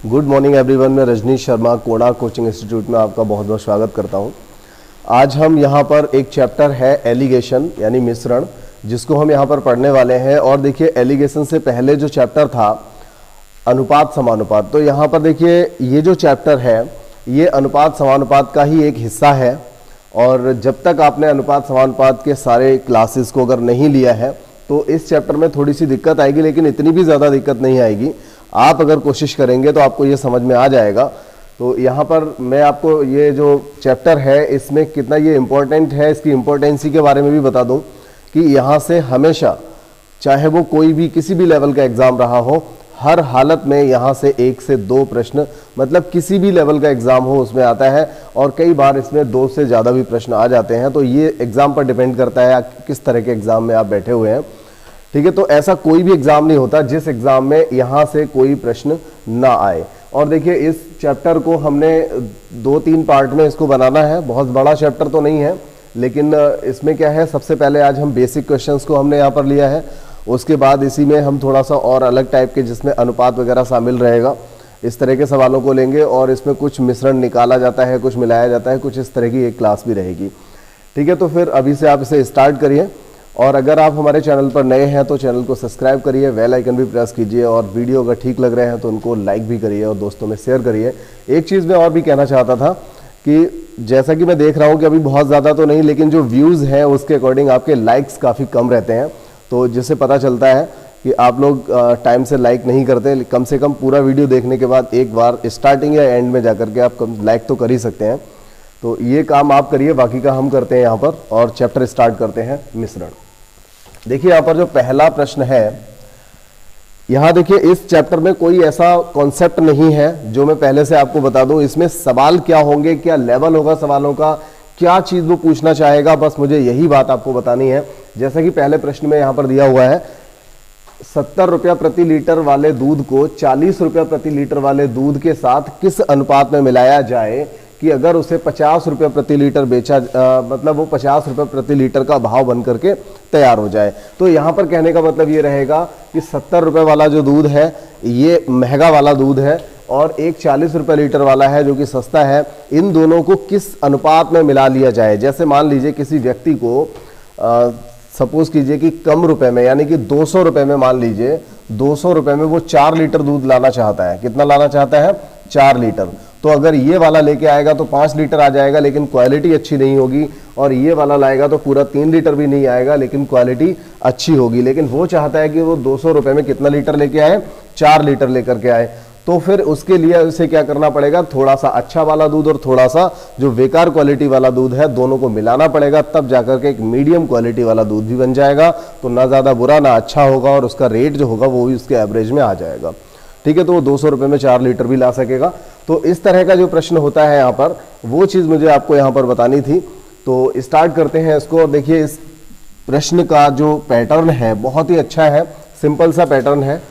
Good morning everyone. मैं रजनीश शर्मा कोड़ा coaching institute में आपका बहुत बहुत स्वागत करता हूं। आज हम यहां पर एक चैप्टर है एलिगेशन यानी मिश्रण, जिसको हम यहां पर पढ़ने वाले हैं। और देखिए एलिगेशन से पहले जो चैप्टर था अनुपात समानुपात, तो यहां पर देखिए ये जो चैप्टर है ये अनुपात समानुपात का ही एक हिस्सा है। और जब तक आपने अनुपात समानुपात के सारे क्लासेस को अगर नहीं लिया है तो इस चैप्टर में थोड़ी सी दिक्कत आएगी, लेकिन इतनी भी ज़्यादा दिक्कत नहीं आएगी। आप अगर कोशिश करेंगे तो आपको ये समझ में आ जाएगा। तो यहाँ पर मैं आपको ये जो चैप्टर है इसमें कितना ये इम्पोर्टेंट है, इसकी इम्पोर्टेंसी के बारे में भी बता दूँ कि यहाँ से हमेशा चाहे वो कोई भी किसी भी लेवल का एग्ज़ाम रहा हो, हर हालत में यहाँ से 1 से 2 प्रश्न, मतलब किसी भी लेवल का एग्ज़ाम हो उसमें आता है। और कई बार इसमें 2 से ज़्यादा भी प्रश्न आ जाते हैं। तो ये एग्ज़ाम पर डिपेंड करता है किस तरह के एग्ज़ाम में आप बैठे हुए हैं। ठीक है, तो ऐसा कोई भी एग्ज़ाम नहीं होता जिस एग्ज़ाम में यहाँ से कोई प्रश्न ना आए। और देखिए इस चैप्टर को हमने 2-3 पार्ट में इसको बनाना है। बहुत बड़ा चैप्टर तो नहीं है, लेकिन इसमें क्या है, सबसे पहले आज हम बेसिक क्वेश्चंस को हमने यहाँ पर लिया है। उसके बाद इसी में हम थोड़ा सा और अलग टाइप के जिसमें अनुपात वगैरह शामिल रहेगा, इस तरह के सवालों को लेंगे। और इसमें कुछ मिश्रण निकाला जाता है, कुछ मिलाया जाता है, कुछ इस तरह की एक क्लास भी रहेगी। ठीक है, तो फिर अभी से आप इसे स्टार्ट करिए। और अगर आप हमारे चैनल पर नए हैं तो चैनल को सब्सक्राइब करिए, बेल आइकन भी प्रेस कीजिए। और वीडियो अगर ठीक लग रहे हैं तो उनको लाइक भी करिए और दोस्तों में शेयर करिए। एक चीज़ मैं और भी कहना चाहता था कि जैसा कि मैं देख रहा हूँ कि अभी बहुत ज़्यादा तो नहीं, लेकिन जो व्यूज़ हैं उसके अकॉर्डिंग आपके लाइक्स काफ़ी कम रहते हैं। तो जिससे पता चलता है कि आप लोग टाइम से लाइक नहीं करते। कम से कम पूरा वीडियो देखने के बाद एक बार स्टार्टिंग या एंड में जाकर के आप लाइक तो कर ही सकते हैं। तो ये काम आप करिए, बाकी का हम करते हैं यहाँ पर। और चैप्टर स्टार्ट करते हैं मिश्रण। देखिए यहाँ पर जो पहला प्रश्न है, यहाँ देखिए इस चैप्टर में कोई ऐसा कॉन्सेप्ट नहीं है जो मैं पहले से आपको बता दूं। इसमें सवाल क्या होंगे, क्या लेवल होगा सवालों का, क्या चीज वो पूछना चाहेगा, बस मुझे यही बात आपको बतानी है। जैसा कि पहले प्रश्न में यहाँ पर दिया हुआ है, 70 रुपया प्रति लीटर वाले दूध को 40 रुपया प्रति लीटर वाले दूध के साथ किस अनुपात में मिलाया जाए कि अगर उसे 50 रुपया प्रति लीटर बेचा मतलब वो 50 रुपया प्रति लीटर का भाव बन करके तैयार हो जाए। तो यहाँ पर कहने का मतलब ये रहेगा कि 70 रुपये वाला जो दूध है ये महंगा वाला दूध है और एक 40 रुपये लीटर वाला है जो कि सस्ता है। इन दोनों को किस अनुपात में मिला लिया जाए। जैसे मान लीजिए किसी व्यक्ति को सपोज कीजिए कि कम रुपए में, यानी कि 200 रुपये में, मान लीजिए 200 रुपये में वो 4 लीटर दूध लाना चाहता है। कितना लाना चाहता है? 4 लीटर। तो अगर ये वाला लेके आएगा तो 5 लीटर आ जाएगा, लेकिन क्वालिटी अच्छी नहीं होगी। और ये वाला लाएगा तो पूरा 3 लीटर भी नहीं आएगा, लेकिन क्वालिटी अच्छी होगी। लेकिन वो चाहता है कि वो 200 रुपये में कितना लीटर लेके आए? 4 लीटर लेकर के आए। तो फिर उसके लिए उसे क्या करना पड़ेगा? थोड़ा सा अच्छा वाला दूध और थोड़ा सा जो बेकार क्वालिटी वाला दूध है, दोनों को मिलाना पड़ेगा। तब जाकर के एक मीडियम क्वालिटी वाला दूध भी बन जाएगा। तो ना ज़्यादा बुरा ना अच्छा होगा, और उसका रेट जो होगा वो भी उसके एवरेज में आ जाएगा। ठीक है, तो वो 200 रुपये में 4 लीटर भी ला सकेगा। तो इस तरह का जो प्रश्न होता है यहाँ पर, वो चीज़ मुझे आपको यहाँ पर बतानी थी। तो स्टार्ट करते हैं इसको। और देखिए इस प्रश्न का जो पैटर्न है बहुत ही अच्छा है, सिंपल सा पैटर्न है।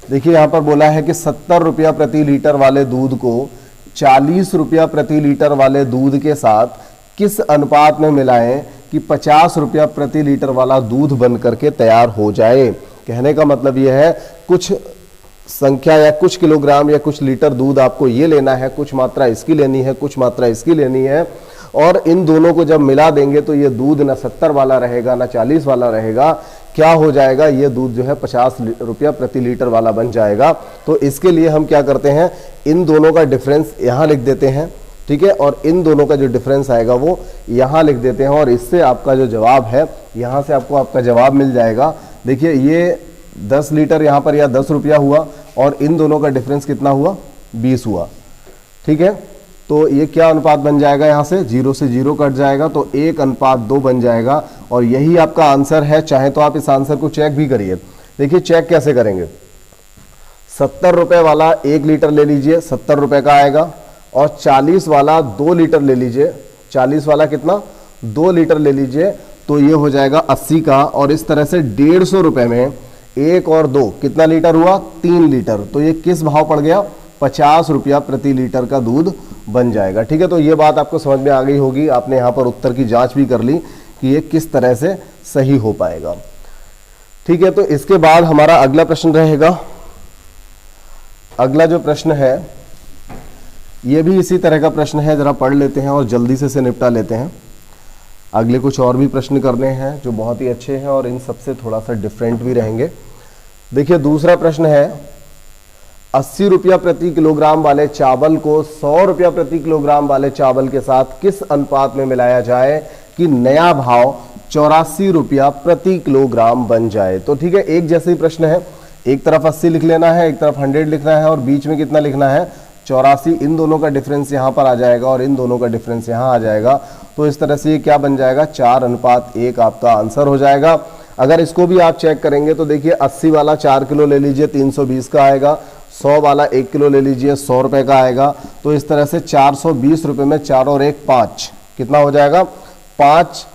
देखिए यहाँ पर बोला है कि 70 रुपया प्रति लीटर वाले दूध को 40 रुपया प्रति लीटर वाले दूध के साथ किस अनुपात में मिलाएं कि 50 रुपया प्रति लीटर वाला दूध बन करके तैयार हो जाए। कहने का मतलब यह है कुछ संख्या या कुछ किलोग्राम या कुछ लीटर दूध आपको ये लेना है, कुछ मात्रा इसकी लेनी है, कुछ मात्रा इसकी लेनी है। और इन दोनों को जब मिला देंगे तो ये दूध ना 70 वाला रहेगा ना 40 वाला रहेगा। क्या हो जाएगा? ये दूध जो है 50 रुपया प्रति लीटर वाला बन जाएगा। तो इसके लिए हम क्या करते हैं, इन दोनों का डिफरेंस यहाँ लिख देते हैं। ठीक है, और इन दोनों का जो डिफरेंस आएगा वो यहाँ लिख देते हैं। और इससे आपका जो जवाब है, यहाँ से आपको आपका जवाब मिल जाएगा। देखिए ये 10 लीटर यहाँ पर या 10 रुपया हुआ, और इन दोनों का डिफरेंस कितना हुआ? 20 हुआ। ठीक है, तो ये क्या अनुपात बन जाएगा? यहाँ से 0 से 0 कट जाएगा तो 1:2 बन जाएगा। और यही आपका आंसर है। चाहे तो आप इस आंसर को चेक भी करिए। देखिए चेक कैसे करेंगे। 70 रुपये वाला 1 लीटर ले लीजिए, 70 रुपये का आएगा। और 40 वाला 2 लीटर ले लीजिए, 40 वाला कितना? 2 लीटर ले लीजिए, तो ये हो जाएगा 80 का। और इस तरह से 150 रुपये में 1 और 2 कितना लीटर हुआ? 3 लीटर। तो ये किस भाव पड़ गया? 50 रुपया प्रति लीटर का दूध बन जाएगा। ठीक है, तो ये बात आपको समझ में आ गई होगी। आपने यहाँ पर उत्तर की जांच भी कर ली कि ये किस तरह से सही हो पाएगा। ठीक है, तो इसके बाद हमारा अगला प्रश्न रहेगा। अगला जो प्रश्न है ये भी इसी तरह का प्रश्न है, जरा पढ़ लेते हैं और जल्दी से निपटा लेते हैं। अगले कुछ और भी प्रश्न करने हैं जो बहुत ही अच्छे हैं और इन सबसे थोड़ा सा डिफरेंट भी रहेंगे। देखिए दूसरा प्रश्न है, 80 रुपया प्रति किलोग्राम वाले चावल को 100 रुपया प्रति किलोग्राम वाले चावल के साथ किस अनुपात में मिलाया जाए कि नया भाव 84 रुपया प्रति किलोग्राम बन जाए। तो ठीक है, एक जैसे ही प्रश्न है, एक तरफ 80 लिख लेना है, एक तरफ 100 लिखना है और बीच में कितना लिखना है 84। इन दोनों का डिफरेंस यहाँ पर आ जाएगा और इन दोनों का डिफरेंस यहाँ आ जाएगा। तो इस तरह से ये क्या बन जाएगा, 4:1 आपका आंसर हो जाएगा। अगर इसको भी आप चेक करेंगे तो देखिए 80 वाला 4 किलो ले लीजिए 320 का आएगा, 100 वाला 1 किलो ले लीजिए 100 रुपए का आएगा। तो इस तरह से 420 रुपए में 4 और 1 5, कितना हो जाएगा 5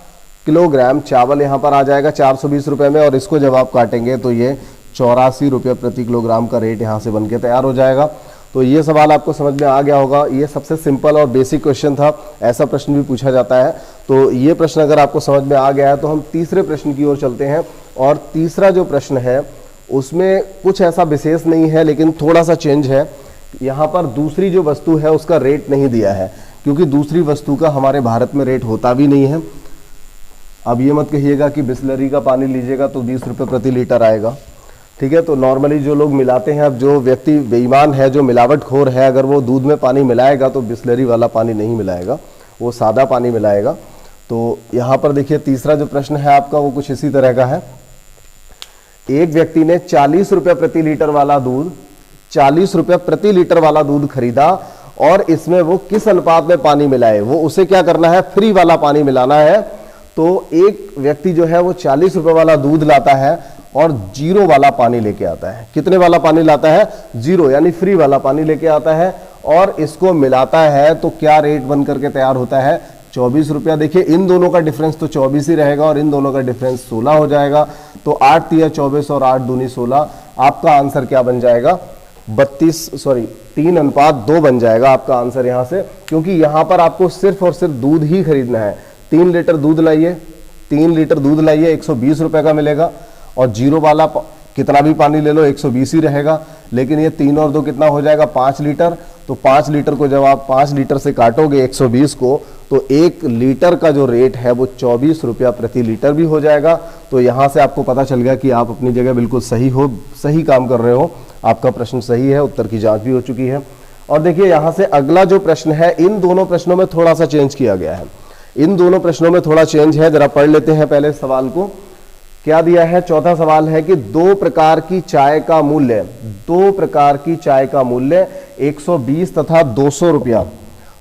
किलोग्राम चावल यहाँ पर आ जाएगा 420 रुपए में। और इसको जब आप काटेंगे तो ये 84 रुपये प्रति किलोग्राम का रेट यहाँ से बनके तैयार हो जाएगा। तो ये सवाल आपको समझ में आ गया होगा। ये सबसे सिंपल और बेसिक क्वेश्चन था, ऐसा प्रश्न भी पूछा जाता है। तो ये प्रश्न अगर आपको समझ में आ गया है तो हम तीसरे प्रश्न की ओर चलते हैं। और तीसरा जो प्रश्न है उसमें कुछ ऐसा विशेष नहीं है, लेकिन थोड़ा सा चेंज है। यहाँ पर दूसरी जो वस्तु है उसका रेट नहीं दिया है, क्योंकि दूसरी वस्तु का हमारे भारत में रेट होता भी नहीं है। अब ये मत कहिएगा कि बिस्लरी का पानी लीजिएगा तो 20 रुपये प्रति लीटर आएगा, ठीक है। तो नॉर्मली जो लोग मिलाते हैं, अब जो व्यक्ति बेईमान है, जो मिलावटखोर है, अगर वो दूध में पानी मिलाएगा तो बिस्लरी वाला पानी नहीं मिलाएगा, वो सादा पानी मिलाएगा। तो यहाँ पर देखिए तीसरा जो प्रश्न है आपका वो कुछ इसी तरह का है। एक व्यक्ति ने 40 रुपये प्रति लीटर वाला दूध 40 रुपये प्रति लीटर वाला दूध खरीदा और इसमें वो किस अनुपात में पानी मिलाए। वो उसे क्या करना है, फ्री वाला पानी मिलाना है। तो एक व्यक्ति जो है वो 40 रुपये वाला दूध लाता है और 0 वाला पानी लेके आता है। कितने वाला पानी लाता है, 0, यानी फ्री वाला पानी लेके आता है और इसको मिलाता है। तो क्या रेट बन करके तैयार होता है, 24 रुपया। देखिए इन दोनों का डिफरेंस तो 24 ही रहेगा और इन दोनों का डिफरेंस 16 हो जाएगा। तो 8 तिया 24 और 8 दूनी 16। आपका आंसर क्या बन जाएगा, 3:2 बन जाएगा आपका आंसर यहाँ से। क्योंकि यहाँ पर आपको सिर्फ और सिर्फ दूध ही खरीदना है। 3 लीटर दूध लाइए, 3 लीटर दूध लाइए, 120 रुपए का मिलेगा। और 0 वाला कितना भी पानी ले लो 120 ही रहेगा। लेकिन ये 3 और 2 कितना हो जाएगा, 5 लीटर। तो 5 लीटर को जब आप 5 लीटर से काटोगे 120 को, तो 1 लीटर का जो रेट है वो 24 रुपया प्रति लीटर भी हो जाएगा। तो यहाँ से आपको पता चल गया कि आप अपनी जगह बिल्कुल सही काम कर रहे हो। आपका प्रश्न सही है, उत्तर की जांच भी हो चुकी है। और देखिए यहाँ से अगला जो प्रश्न है, इन दोनों प्रश्नों में थोड़ा सा चेंज किया गया है। इन दोनों प्रश्नों में थोड़ा चेंज है, जरा पढ़ लेते हैं पहले सवाल को। क्या दिया है, चौथा सवाल है कि 2 प्रकार की चाय का मूल्य 120 तथा 200 रुपया।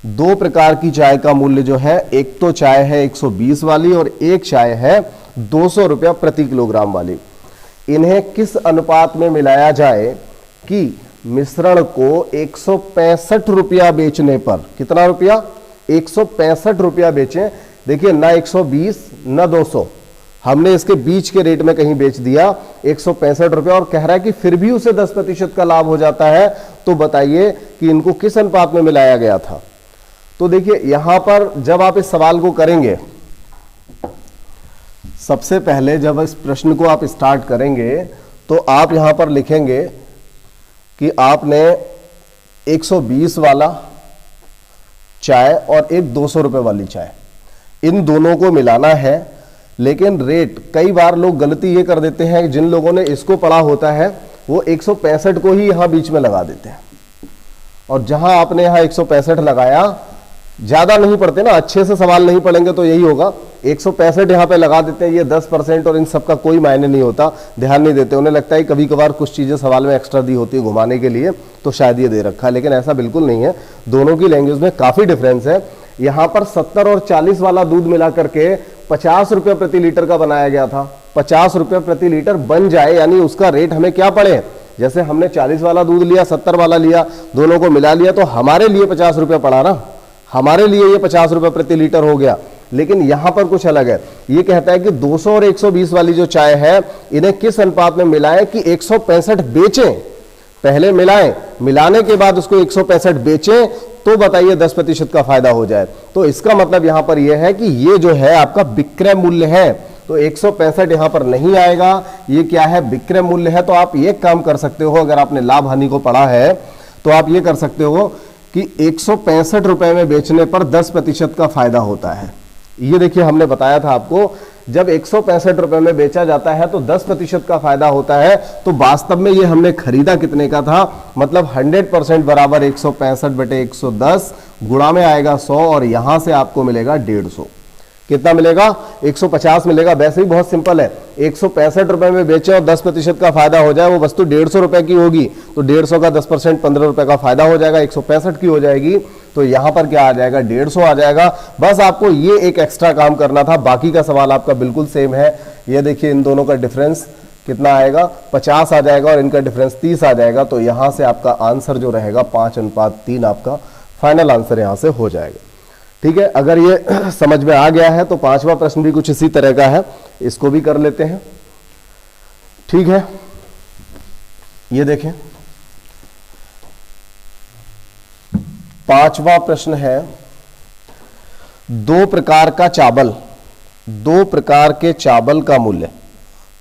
2 प्रकार की चाय का मूल्य जो है, एक तो चाय है 120 वाली और एक चाय है 200 रुपया प्रति किलोग्राम वाली। इन्हें किस अनुपात में मिलाया जाए कि मिश्रण को 165 रुपया बेचने पर, कितना रुपया, 165 रुपया बेचें। देखिए ना 120 ना 200, हमने इसके बीच के रेट में कहीं बेच दिया 165 रुपया और कह रहा है कि फिर भी उसे 10% का लाभ हो जाता है। तो बताइए कि इनको किस अनुपात में मिलाया गया था। तो देखिए यहां पर जब आप इस सवाल को करेंगे, सबसे पहले जब इस प्रश्न को आप स्टार्ट करेंगे तो आप यहां पर लिखेंगे कि आपने 120 वाला चाय और एक 200 रुपए वाली चाय, इन दोनों को मिलाना है। लेकिन रेट, कई बार लोग गलती ये कर देते हैं, जिन लोगों ने इसको पढ़ा होता है वो 165 को ही यहां बीच में लगा देते हैं। और जहां आपने यहां 165 लगाया, ज्यादा नहीं पढ़ते ना, अच्छे से सवाल नहीं पढ़ेंगे तो यही होगा, 165 यहाँ पे लगा देते हैं। ये 10% और इन सब का कोई मायने नहीं होता, ध्यान नहीं देते। उन्हें लगता है कभी कभार कुछ चीजें सवाल में एक्स्ट्रा दी होती है घुमाने के लिए, तो शायद ये दे रखा है, लेकिन ऐसा बिल्कुल नहीं है। दोनों की लैंग्वेज में काफी डिफरेंस है। यहाँ पर 70 और 40 वाला दूध मिला करके 50 रुपये प्रति लीटर का बनाया गया था। 50 रुपये प्रति लीटर बन जाए, यानी उसका रेट हमें क्या पड़े, जैसे हमने 40 वाला दूध लिया, 70 वाला लिया, दोनों को मिला लिया, तो हमारे लिए 50 रुपये पड़ा ना, हमारे लिए ये 50 रुपये प्रति लीटर हो गया। लेकिन यहां पर कुछ अलग है। ये कहता है कि 200 और 120 वाली जो चाय है, इन्हें किस अनुपात में मिलाएं कि 165 बेचें। पहले मिलाएं, मिलाने के बाद उसको 165 बेचें, तो बताइए 10% का फायदा हो जाए। तो इसका मतलब यहां पर यह है कि ये जो है आपका विक्रय मूल्य है। तो 165 यहां पर नहीं आएगा, ये क्या है, विक्रय मूल्य है। तो आप ये काम कर सकते हो, अगर आपने लाभ हानि को पढ़ा है तो आप ये कर सकते हो कि 165 रुपए में बेचने पर 10% का फायदा होता है। ये देखिए हमने बताया था आपको, जब 165 रुपए में बेचा जाता है तो 10% का फायदा होता है। तो वास्तव में ये हमने खरीदा कितने का था, मतलब 100% बराबर 165 बटे 110 गुणा में आएगा 100 और यहां से आपको मिलेगा 150। कितना मिलेगा, 150 मिलेगा। वैसे ही बहुत सिंपल है, 165 रुपए में बेचे और 10% का फायदा हो जाए, वो वस्तु 150 रुपए की होगी तो 150 का 10% 15 रुपए का फायदा हो जाएगा, 165 की हो जाएगी तो यहां पर क्या आ जाएगा, 150 आ जाएगा। बस आपको ये एक एक्स्ट्रा काम करना था, बाकी का सवाल आपका बिल्कुल सेम है। ये देखिए इन दोनों का डिफरेंस कितना आएगा, 50 आ जाएगा और इनका डिफरेंस 30 आ जाएगा। तो यहां से आपका आंसर जो रहेगा 5:3 आपका फाइनल आंसर यहां से हो जाएगा। ठीक है, अगर ये समझ में आ गया है तो पांचवा प्रश्न भी कुछ इसी तरह का है, इसको भी कर लेते हैं। ठीक है, ये देखें पांचवा प्रश्न है, दो प्रकार का चावल, दो प्रकार के चावल का मूल्य,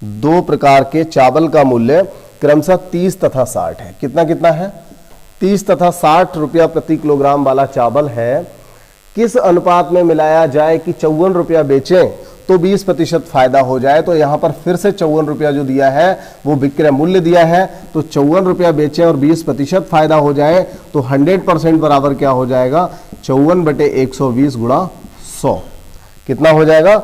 दो प्रकार के चावल का मूल्य क्रमशः 30 तथा 60 है। कितना कितना है, 30 तथा 60 रुपया प्रति किलोग्राम वाला चावल है। किस अनुपात में मिलाया जाए कि 54 रुपया बेचें तो 20% फायदा हो जाए। तो यहां पर फिर से 54 रुपया जो दिया है वो विक्रय मूल्य दिया है, तो 54 रुपया बेचें और 20% फायदा हो जाए तो 100% बराबर क्या हो जाएगा, 54 बटे 120 गुणा 100। कितना हो जाएगा,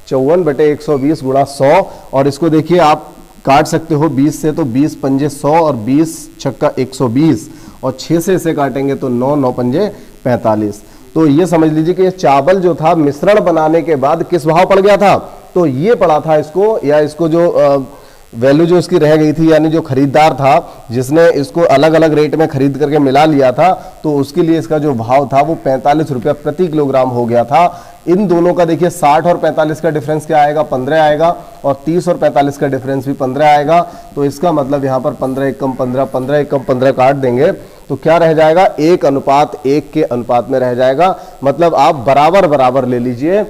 54 बटे 120 गुणा 100। और इसको देखिए आप काट सकते हो 20 से, तो 20 पंजे 100 और 20 छक्का 120 और 6 से इसे काटेंगे तो 9 9 पंजे 45। तो ये समझ लीजिए कि ये चावल जो था मिश्रण बनाने के बाद किस भाव पड़ गया था, तो ये पड़ा था इसको, या इसको जो वैल्यू जो इसकी रह गई थी, यानी जो खरीदार था जिसने इसको अलग अलग रेट में खरीद करके मिला लिया था, तो उसके लिए इसका जो भाव था वो 45 रुपया प्रति किलोग्राम हो गया था। इन दोनों का देखिए 60 और 45 का डिफरेंस क्या आएगा, 15 आएगा, और 30 और 45 का डिफरेंस भी 15 आएगा। तो इसका मतलब यहाँ पर 15 एकम 15, 15 एकम 15 काट देंगे तो क्या रह जाएगा, 1:1 के अनुपात में रह जाएगा। मतलब आप बराबर बराबर ले लीजिए,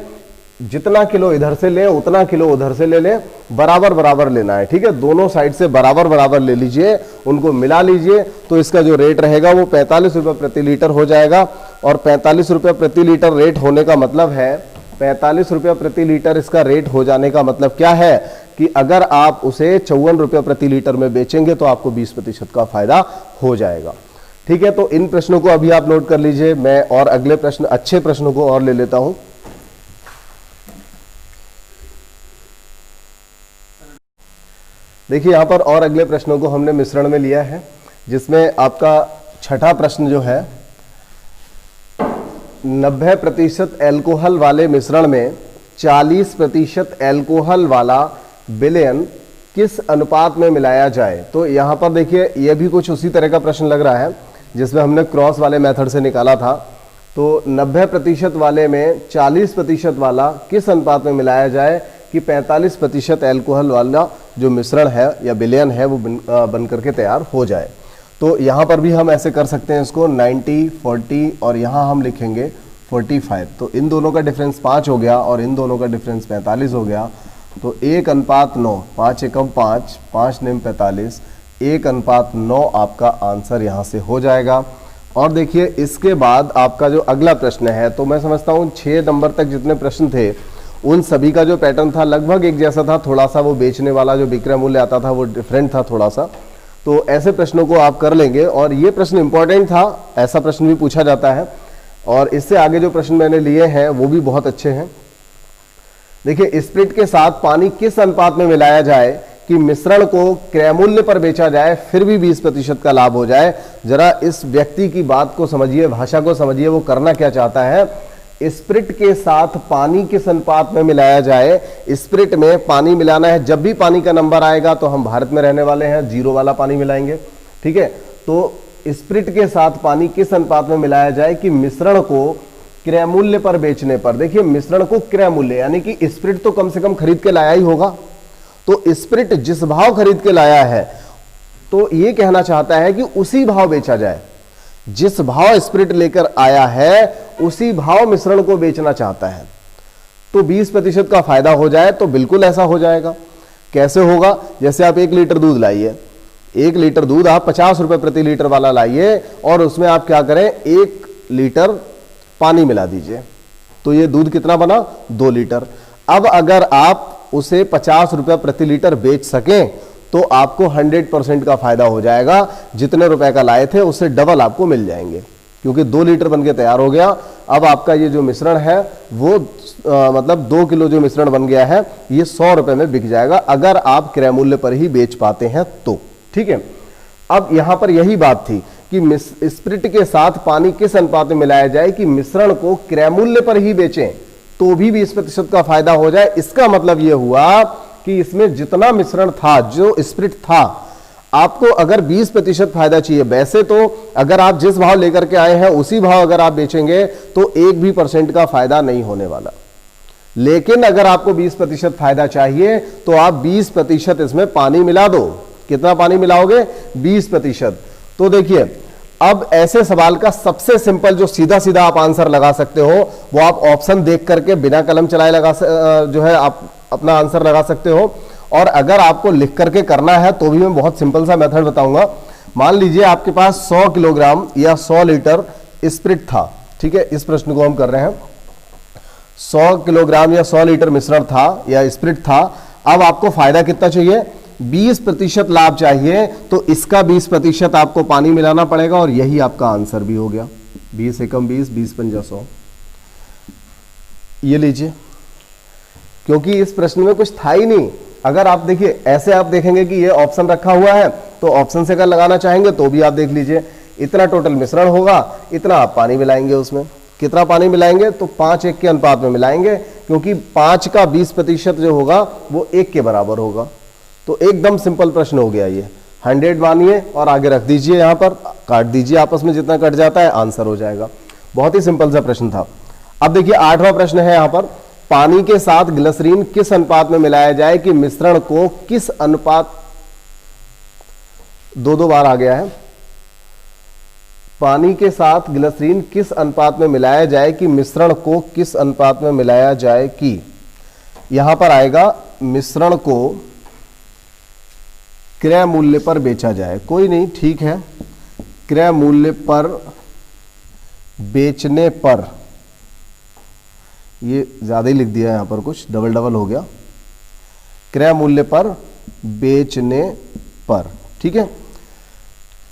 जितना किलो इधर से ले उतना किलो उधर से ले ले, बराबर बराबर लेना है। ठीक है, दोनों साइड से बराबर बराबर ले लीजिए, उनको मिला लीजिए, तो इसका जो रेट रहेगा वो 45 रुपये प्रति लीटर हो जाएगा। और 45 रुपये प्रति लीटर रेट होने का मतलब है, 45 रुपये प्रति लीटर इसका रेट हो जाने का मतलब क्या है कि अगर आप उसे 54 रुपये प्रति लीटर में बेचेंगे तो आपको 20% का फायदा हो जाएगा। ठीक है, तो इन प्रश्नों को अभी आप नोट कर लीजिए, मैं और अगले प्रश्न, अच्छे प्रश्नों को और ले लेता हूं। देखिए यहां पर और अगले प्रश्नों को हमने मिश्रण में लिया है, जिसमें आपका छठा प्रश्न जो है, 90% एल्कोहल वाले मिश्रण में 40% एल्कोहल वाला विलयन किस अनुपात में मिलाया जाए। तो यहां पर देखिए यह भी कुछ उसी तरह का प्रश्न लग रहा है जिसमें हमने क्रॉस वाले मेथड से निकाला था। तो 90% वाले में 40% वाला किस अनुपात में मिलाया जाए कि 45% एल्कोहल वाला जो मिश्रण है या विलयन है वो बन करके तैयार हो जाए। तो यहाँ पर भी हम ऐसे कर सकते हैं इसको 90, 40 और यहाँ हम लिखेंगे 45। तो इन दोनों का डिफरेंस 5 हो गया और इन दोनों का डिफरेंस 45 हो गया। तो 1:9, 5 एकम 5, 5 नेम 45, 1:9 आपका आंसर यहाँ से हो जाएगा। और देखिए इसके बाद आपका जो अगला प्रश्न है, तो मैं समझता हूँ 6 नंबर तक जितने प्रश्न थे उन सभी का जो पैटर्न था लगभग एक जैसा था। थोड़ा सा वो बेचने वाला जो विक्रय मूल्य आता था वो डिफरेंट था थोड़ा सा। तो ऐसे प्रश्नों को आप कर लेंगे और ये प्रश्न इंपॉर्टेंट था, ऐसा प्रश्न भी पूछा जाता है। और इससे आगे जो प्रश्न मैंने लिए हैं वो भी बहुत अच्छे हैं। देखिए स्प्रिट के साथ पानी किस अनुपात में मिलाया जाए कि मिश्रण को क्रय मूल्य पर बेचा जाए फिर भी 20% का लाभ हो जाए। जरा इस व्यक्ति की बात को समझिए, भाषा को समझिए, वो करना क्या चाहता है। स्प्रिट के साथ पानी किस अनुपात में मिलाया जाए। स्प्रिट में पानी मिलाना है, जब भी पानी का नंबर आएगा तो हम भारत में रहने वाले हैं, 0 वाला पानी मिलाएंगे। ठीक है, तो स्प्रिट के साथ पानी किस अनुपात में मिलाया जाए कि मिश्रण को क्रय मूल्य पर बेचने पर। देखिए मिश्रण को क्रय मूल्य यानी कि स्प्रिट तो कम से कम खरीद के लाया ही होगा, तो स्प्रिट जिस भाव खरीद के लाया है तो ये कहना चाहता है कि उसी भाव बेचा जाए। जिस भाव स्प्रिट लेकर आया है उसी भाव मिश्रण को बेचना चाहता है, तो 20% का फायदा हो जाए। तो बिल्कुल ऐसा हो जाएगा। कैसे होगा, जैसे आप 1 लीटर दूध लाइए, 1 लीटर दूध आप 50 रुपए प्रति लीटर वाला लाइए और उसमें आप क्या करें, 1 लीटर पानी मिला दीजिए, तो ये दूध कितना बना, 2 लीटर। अब अगर आप उसे 50 रुपए प्रति लीटर बेच सकें तो आपको 100% का फायदा हो जाएगा। जितने रुपए का लाए थे उससे डबल आपको मिल जाएंगे, क्योंकि 2 लीटर बन के तैयार हो गया। अब आपका ये जो मिश्रण है वो मतलब 2 किलो जो मिश्रण बन गया है ये 100 रुपए में बिक जाएगा, अगर आप क्रय मूल्य पर ही बेच पाते हैं तो। ठीक है, अब यहां पर यही बात थी कि स्प्रिट के साथ पानी किस अनुपात में मिलाया जाए कि मिश्रण को क्रय मूल्य पर ही बेचें तो भी 20% का फायदा हो जाए। इसका मतलब यह हुआ कि इसमें जितना मिश्रण था, जो स्प्रिट था, आपको अगर 20% फायदा चाहिए, वैसे तो अगर आप जिस भाव लेकर के आए हैं उसी भाव अगर आप बेचेंगे तो 1% का फायदा नहीं होने वाला। लेकिन अगर आपको 20% फायदा चाहिए तो आप 20% इसमें पानी मिला दो। कितना पानी मिलाओगे, 20%। तो देखिए, अब ऐसे सवाल का सबसे सिंपल जो सीधा सीधा आप आंसर लगा सकते हो वो आप ऑप्शन देख करके बिना कलम चलाए जो है आप अपना आंसर लगा सकते हो। और अगर आपको लिख करके करना है तो भी मैं बहुत सिंपल सा मेथड बताऊंगा। मान लीजिए आपके पास 100 किलोग्राम या 100 लीटर स्प्रिट था। ठीक है, इस प्रश्न को हम कर रहे हैं। 100 किलोग्राम या 100 लीटर मिश्रण था या स्प्रिट था। अब आपको फायदा कितना चाहिए, 20% लाभ चाहिए, तो इसका 20% आपको पानी मिलाना पड़ेगा और यही आपका आंसर भी हो गया। 20 एकम 20, 20 पंजा 100। ये लीजिए, क्योंकि इस प्रश्न में कुछ था ही नहीं। अगर आप देखिए, ऐसे आप देखेंगे कि ये ऑप्शन रखा हुआ है तो ऑप्शन से अगर लगाना चाहेंगे तो भी आप देख लीजिए, इतना टोटल मिश्रण होगा, इतना आप पानी मिलाएंगे। उसमें कितना पानी मिलाएंगे, तो 5:1 के अनुपात में मिलाएंगे, क्योंकि 5 का 20% जो होगा वो 1 के बराबर होगा। तो एकदम सिंपल प्रश्न हो गया ये। 100 मानिए और आगे रख दीजिए, यहां पर काट दीजिए आपस में, जितना कट जाता है आंसर हो जाएगा। बहुत ही सिंपल सा प्रश्न था। अब देखिए 8वां प्रश्न है यहां पर, पानी के साथ ग्लिसरीन किस अनुपात में मिलाया जाए कि मिश्रण को किस अनुपात, 2 बार आ गया है, पानी के साथ ग्लिसरीन किस अनुपात में मिलाया जाए कि मिश्रण को किस अनुपात में मिलाया जाए कि, यहां पर आएगा मिश्रण को क्रय मूल्य पर बेचा जाए। कोई नहीं, ठीक है, क्रय मूल्य पर बेचने पर, ये ज्यादा ही लिख दिया यहां पर, कुछ डबल डबल हो गया, क्रय मूल्य पर बेचने पर। ठीक है,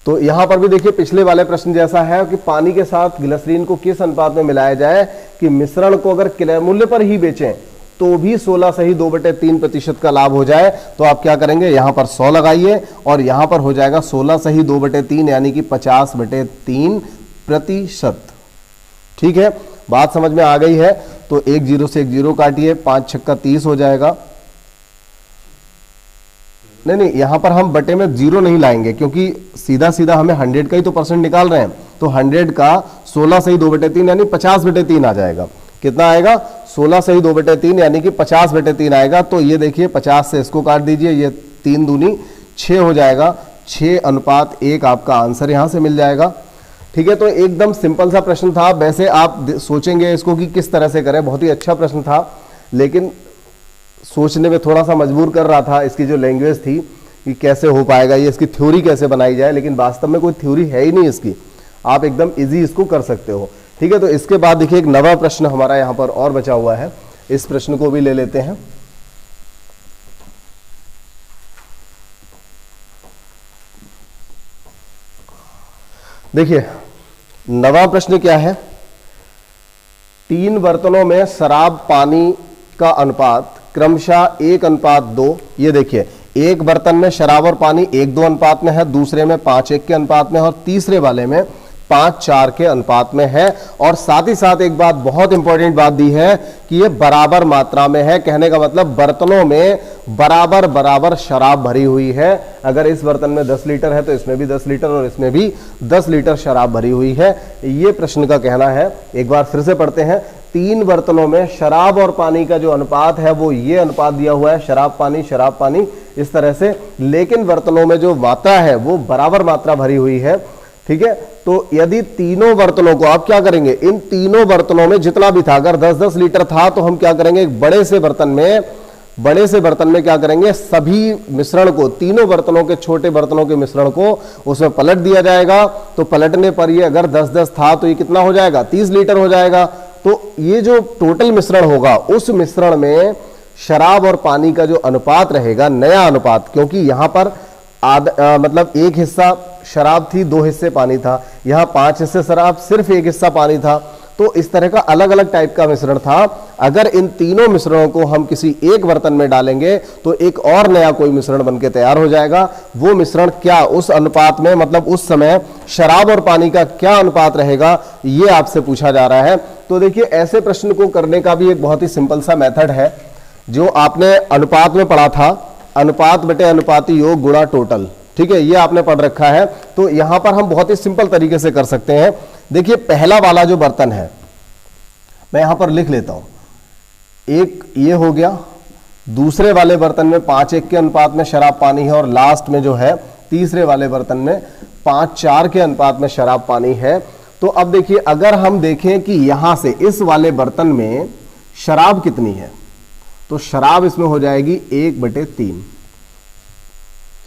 तो यहां पर भी देखिए पिछले वाले प्रश्न जैसा है कि पानी के साथ ग्लिसरीन को किस अनुपात में मिलाया जाए कि मिश्रण को अगर क्रय मूल्य पर ही बेचें तो भी 16 सही 2/3% का लाभ हो जाए। तो आप क्या करेंगे, यहां पर 100 लगाइए और यहां पर हो जाएगा 16 सही 2/3 यानी कि 50/3%। ठीक है, बात समझ में आ गई है। तो 1 0 से 1 0 काटिए, 5 छक्का 30 हो जाएगा। नहीं, यहां पर हम बटे में 0 नहीं लाएंगे, क्योंकि सीधा सीधा हमें 100 का ही तो परसेंट निकाल रहे हैं। तो 100 का 16 सही 2/3 यानी 50/3 आ जाएगा। कितना आएगा, 16 सही 2/3 यानी कि 50/3 आएगा। तो ये देखिए 50 से इसको काट दीजिए, ये 3 दूनी 6 हो जाएगा। 6:1 आपका आंसर यहां से मिल जाएगा। ठीक है, तो एकदम सिंपल सा प्रश्न था। वैसे आप सोचेंगे इसको कि किस तरह से करें, बहुत ही अच्छा प्रश्न था, लेकिन सोचने में थोड़ा सा मजबूर कर रहा था। इसकी जो लैंग्वेज थी कि कैसे हो पाएगा ये, इसकी थ्योरी कैसे बनाई जाए, लेकिन वास्तव में कोई थ्योरी है ही नहीं इसकी, आप एकदम इजी इसको कर सकते हो। ठीक है, तो इसके बाद देखिए एक नवा प्रश्न हमारा यहां पर और बचा हुआ है, इस प्रश्न को भी ले लेते हैं। देखिए नवा प्रश्न क्या है, 3 बर्तनों में शराब पानी का अनुपात क्रमशः 1:2। ये देखिए, एक बर्तन में शराब और पानी 1:2 अनुपात में है, दूसरे में 5:1 के अनुपात में है और तीसरे वाले में 5:4 के अनुपात में है। और साथ ही साथ एक बात, बहुत इंपॉर्टेंट बात दी है कि ये बराबर मात्रा में है। कहने का मतलब बर्तनों में बराबर बराबर शराब भरी हुई है। अगर इस बर्तन में 10 लीटर है तो इसमें भी 10 लीटर और इसमें भी 10 लीटर शराब भरी हुई है। ये प्रश्न का कहना है। एक बार फिर से पढ़ते हैं, 3 बर्तनों में शराब और पानी का जो अनुपात है वो ये अनुपात दिया हुआ है, शराब पानी इस तरह से, लेकिन बर्तनों में जो मात्रा है वो बराबर मात्रा भरी हुई है। ठीक है, तो यदि तीनों बर्तनों को आप क्या करेंगे, इन तीनों बर्तनों में जितना भी था, अगर 10-10 लीटर था तो हम क्या करेंगे, एक बड़े से बर्तन में बड़े से बर्तन में क्या करेंगे, सभी मिश्रण को, तीनों बर्तनों के, छोटे बर्तनों के मिश्रण को उसमें पलट दिया जाएगा। तो पलटने पर ये अगर 10-10 था तो ये कितना हो जाएगा, 30 लीटर हो जाएगा। तो ये जो टोटल मिश्रण होगा, उस मिश्रण में शराब और पानी का जो अनुपात रहेगा, नया अनुपात, क्योंकि यहां पर मतलब एक हिस्सा शराब थी, 2 हिस्से पानी था, यहां 5 हिस्से शराब, सिर्फ 1 हिस्सा पानी था। तो इस तरह का अलग अलग टाइप का मिश्रण था। अगर इन तीनों मिश्रणों को हम किसी एक बर्तन में डालेंगे तो एक और नया कोई मिश्रण बनके तैयार हो जाएगा। वो मिश्रण क्या, उस अनुपात में, मतलब उस समय शराब और पानी का क्या अनुपात रहेगा, ये आपसे पूछा जा रहा है। तो देखिए, ऐसे प्रश्न को करने का भी एक बहुत ही सिंपल सा मेथड है, जो आपने अनुपात में पढ़ा था, अनुपात बटे अनुपाती योग गुणा टोटल। ठीक है, ये आपने पढ़ रखा है। तो यहां पर हम बहुत ही सिंपल तरीके से कर सकते हैं। देखिए, पहला वाला जो बर्तन है, मैं यहां पर लिख लेता हूं, एक ये हो गया। दूसरे वाले बर्तन में 5:1 के अनुपात में शराब पानी है, और लास्ट में जो है तीसरे वाले बर्तन में 5:4 के अनुपात में शराब पानी है। तो अब देखिए, अगर हम देखें कि यहां से इस वाले बर्तन में शराब कितनी है, तो शराब इसमें हो जाएगी 1/3।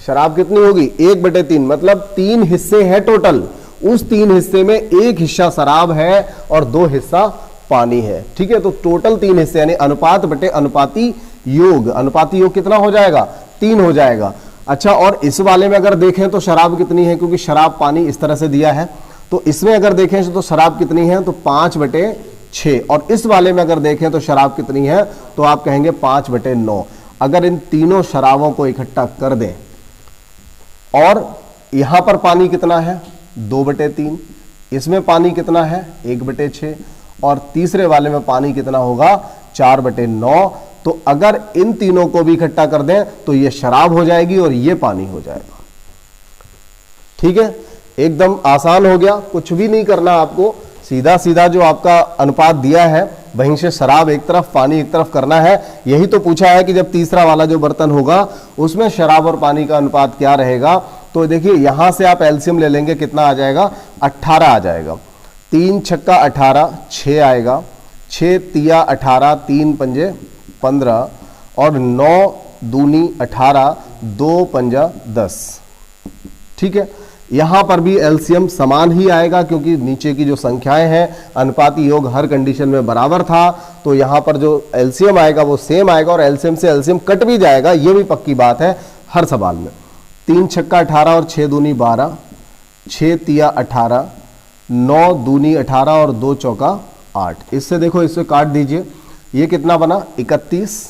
शराब कितनी होगी, 1/3, मतलब 3 हिस्से हैं टोटल। उस 3 हिस्से में 1 हिस्सा शराब है और 2 हिस्सा पानी है। ठीक है, तो टोटल 3 हिस्से, यानी अनुपात बटे अनुपाती योग, अनुपाती योग कितना हो जाएगा, 3 हो जाएगा। अच्छा, और इस वाले में अगर देखें तो शराब कितनी है, क्योंकि शराब पानी इस तरह से दिया है, तो इसमें अगर देखें तो शराब कितनी है, तो 5/6। और इस वाले में अगर देखें तो शराब कितनी है, तो आप कहेंगे 5/9। अगर इन तीनों शराबों को इकट्ठा कर दें, और यहां पर पानी कितना है, 2/3, इसमें पानी कितना है, 1/6, और तीसरे वाले में पानी कितना होगा, 4/9। तो अगर इन तीनों को भी इकट्ठा कर दें तो ये शराब हो जाएगी और ये पानी हो जाएगा। ठीक है, एकदम आसान हो गया, कुछ भी नहीं करना आपको, सीधा सीधा जो आपका अनुपात दिया है वहीं से शराब एक तरफ, पानी एक तरफ करना है। यही तो पूछा है कि जब तीसरा वाला जो बर्तन होगा उसमें शराब और पानी का अनुपात क्या रहेगा। तो देखिए, यहां से आप एलसीएम ले लेंगे, कितना आ जाएगा, 18 आ जाएगा। 3 छक्का 18, 6 आएगा, 6 तिया 18, 3 पंजे 15, और 9 दूनी 18, 2 पंजा 10। ठीक है, यहां पर भी एलसीएम समान ही आएगा, क्योंकि नीचे की जो संख्याएं हैं, अनुपाती योग हर कंडीशन में बराबर था, तो यहां पर जो एलसीएम आएगा वो सेम आएगा, और एलसीएम से एलसीएम कट भी जाएगा, ये भी पक्की बात है हर सवाल में। 3 छक्का 18 और 6 दूनी 12, 6 तिया 18, 9 दूनी 18 और 2 चौका 8। इससे देखो, इससे काट दीजिए, ये कितना बना, 31,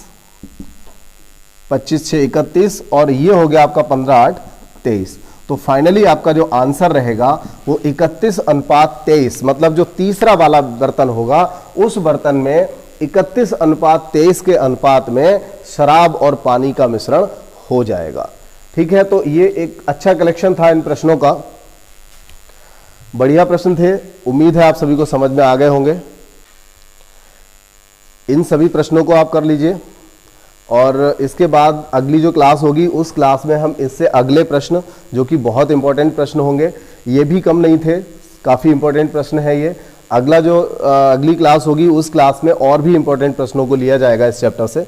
25 6 31, और ये हो गया आपका 15 8 23। तो फाइनली आपका जो आंसर रहेगा वो 31:23, मतलब जो तीसरा वाला बर्तन होगा उस बर्तन में 31:23 के अनुपात में शराब और पानी का मिश्रण हो जाएगा। ठीक है, तो ये एक अच्छा कलेक्शन था इन प्रश्नों का, बढ़िया प्रश्न थे, उम्मीद है आप सभी को समझ में आ गए होंगे। इन सभी प्रश्नों को आप कर लीजिए, और इसके बाद अगली जो क्लास होगी उस क्लास में हम इससे अगले प्रश्न, जो कि बहुत इंपॉर्टेंट प्रश्न होंगे, ये भी कम नहीं थे, काफ़ी इंपॉर्टेंट प्रश्न है ये। अगला जो अगली क्लास होगी उस क्लास में और भी इंपॉर्टेंट प्रश्नों को लिया जाएगा इस चैप्टर से।